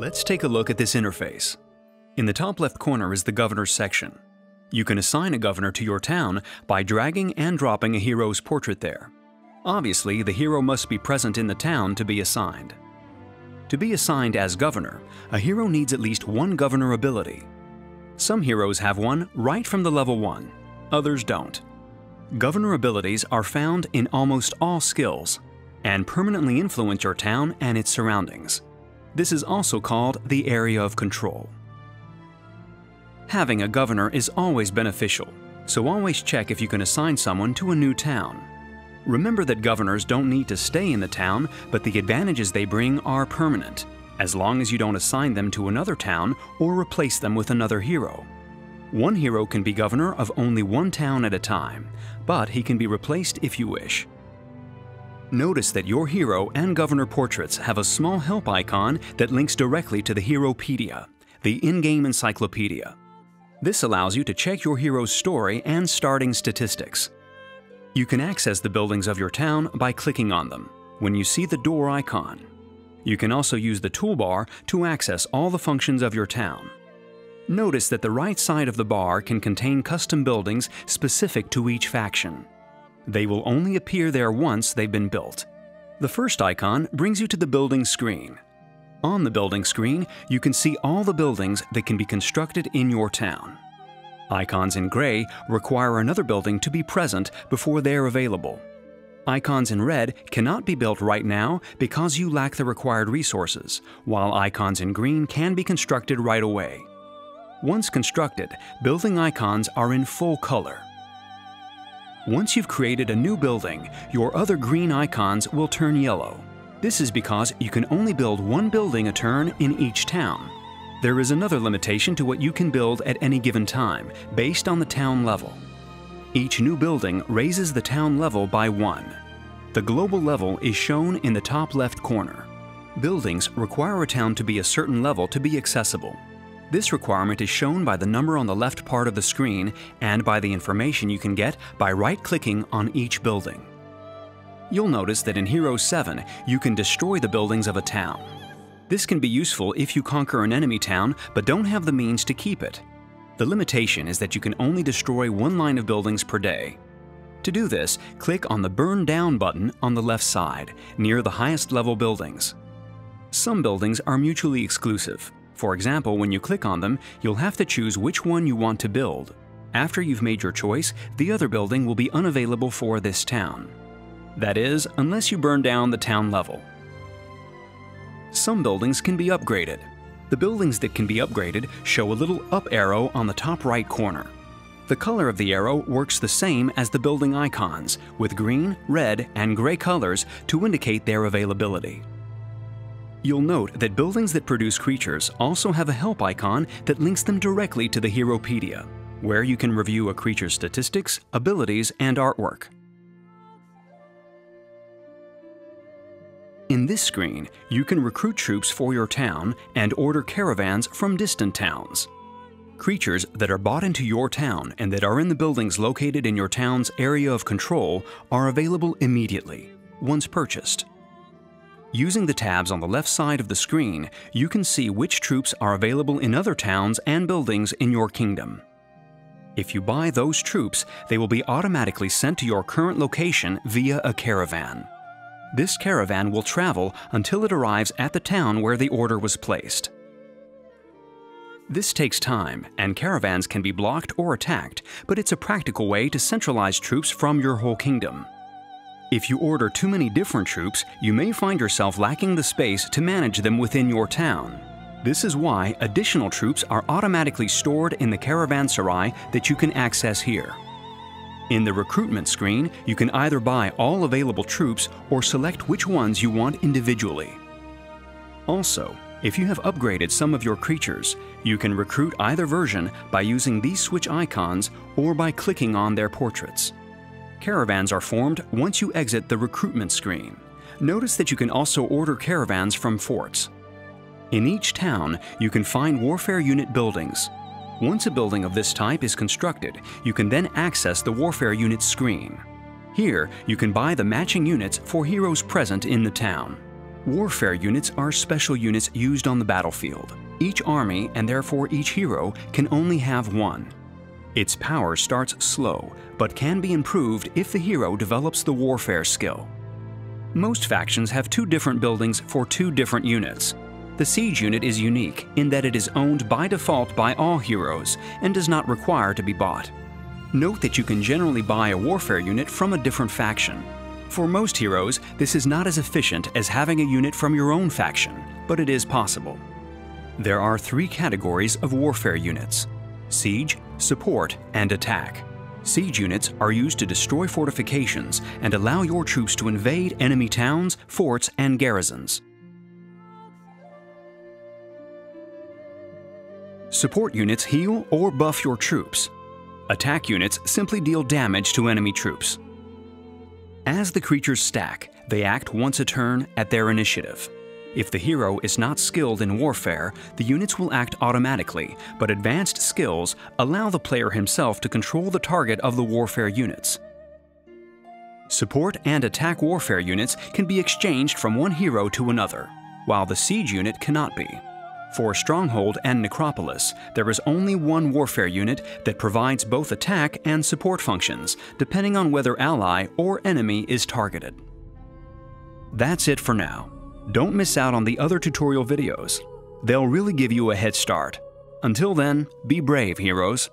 Let's take a look at this interface. In the top left corner is the Governors section. You can assign a governor to your town by dragging and dropping a hero's portrait there. Obviously, the hero must be present in the town to be assigned. To be assigned as governor, a hero needs at least one governor ability. Some heroes have one right from the level 1, others don't. Governor abilities are found in almost all skills and permanently influence your town and its surroundings. This is also called the area of control. Having a governor is always beneficial, so always check if you can assign someone to a new town. Remember that governors don't need to stay in the town, but the advantages they bring are permanent, as long as you don't assign them to another town or replace them with another hero. One hero can be governor of only one town at a time, but he can be replaced if you wish. Notice that your hero and governor portraits have a small help icon that links directly to the hero Pedia, the in-game encyclopedia. This allows you to check your hero's story and starting statistics. You can access the buildings of your town by clicking on them when you see the door icon. You can also use the toolbar to access all the functions of your town. Notice that the right side of the bar can contain custom buildings specific to each faction. They will only appear there once they've been built. The first icon brings you to the building screen. On the building screen, you can see all the buildings that can be constructed in your town. Icons in gray require another building to be present before they're available. Icons in red cannot be built right now because you lack the required resources, while icons in green can be constructed right away. Once constructed, building icons are in full color. Once you've created a new building, your other green icons will turn yellow. This is because you can only build one building a turn in each town. There is another limitation to what you can build at any given time, based on the town level. Each new building raises the town level by 1. The global level is shown in the top left corner. Buildings require a town to be a certain level to be accessible. This requirement is shown by the number on the left part of the screen and by the information you can get by right-clicking on each building. You'll notice that in Hero 7, you can destroy the buildings of a town. This can be useful if you conquer an enemy town but don't have the means to keep it. The limitation is that you can only destroy one line of buildings per day. To do this, click on the Burn Down button on the left side, near the highest level buildings. Some buildings are mutually exclusive. For example, when you click on them, you'll have to choose which one you want to build. After you've made your choice, the other building will be unavailable for this town. That is, unless you burn down the town level. Some buildings can be upgraded. The buildings that can be upgraded show a little up arrow on the top right corner. The color of the arrow works the same as the building icons, with green, red, and gray colors to indicate their availability. You'll note that buildings that produce creatures also have a help icon that links them directly to the Heropedia, where you can review a creature's statistics, abilities, and artwork. In this screen, you can recruit troops for your town and order caravans from distant towns. Creatures that are bought into your town and that are in the buildings located in your town's area of control are available immediately, once purchased. Using the tabs on the left side of the screen, you can see which troops are available in other towns and buildings in your kingdom. If you buy those troops, they will be automatically sent to your current location via a caravan. This caravan will travel until it arrives at the town where the order was placed. This takes time, and caravans can be blocked or attacked, but it's a practical way to centralize troops from your whole kingdom. If you order too many different troops, you may find yourself lacking the space to manage them within your town. This is why additional troops are automatically stored in the caravanserai that you can access here. In the recruitment screen, you can either buy all available troops or select which ones you want individually. Also, if you have upgraded some of your creatures, you can recruit either version by using these switch icons or by clicking on their portraits. Caravans are formed once you exit the recruitment screen. Notice that you can also order caravans from forts. In each town, you can find warfare unit buildings. Once a building of this type is constructed, you can then access the warfare unit screen. Here, you can buy the matching units for heroes present in the town. Warfare units are special units used on the battlefield. Each army, and therefore each hero, can only have one. Its power starts slow, but can be improved if the hero develops the warfare skill. Most factions have two different buildings for two different units. The siege unit is unique in that it is owned by default by all heroes and does not require to be bought. Note that you can generally buy a warfare unit from a different faction. For most heroes, this is not as efficient as having a unit from your own faction, but it is possible. There are three categories of warfare units: siege, support, and attack. Siege units are used to destroy fortifications and allow your troops to invade enemy towns, forts, and garrisons. Support units heal or buff your troops. Attack units simply deal damage to enemy troops. As the creatures stack, they act once a turn at their initiative. If the hero is not skilled in warfare, the units will act automatically, but advanced skills allow the player himself to control the target of the warfare units. Support and attack warfare units can be exchanged from one hero to another, while the siege unit cannot be. For Stronghold and Necropolis, there is only one warfare unit that provides both attack and support functions, depending on whether ally or enemy is targeted. That's it for now. Don't miss out on the other tutorial videos. They'll really give you a head start. Until then, be brave, heroes.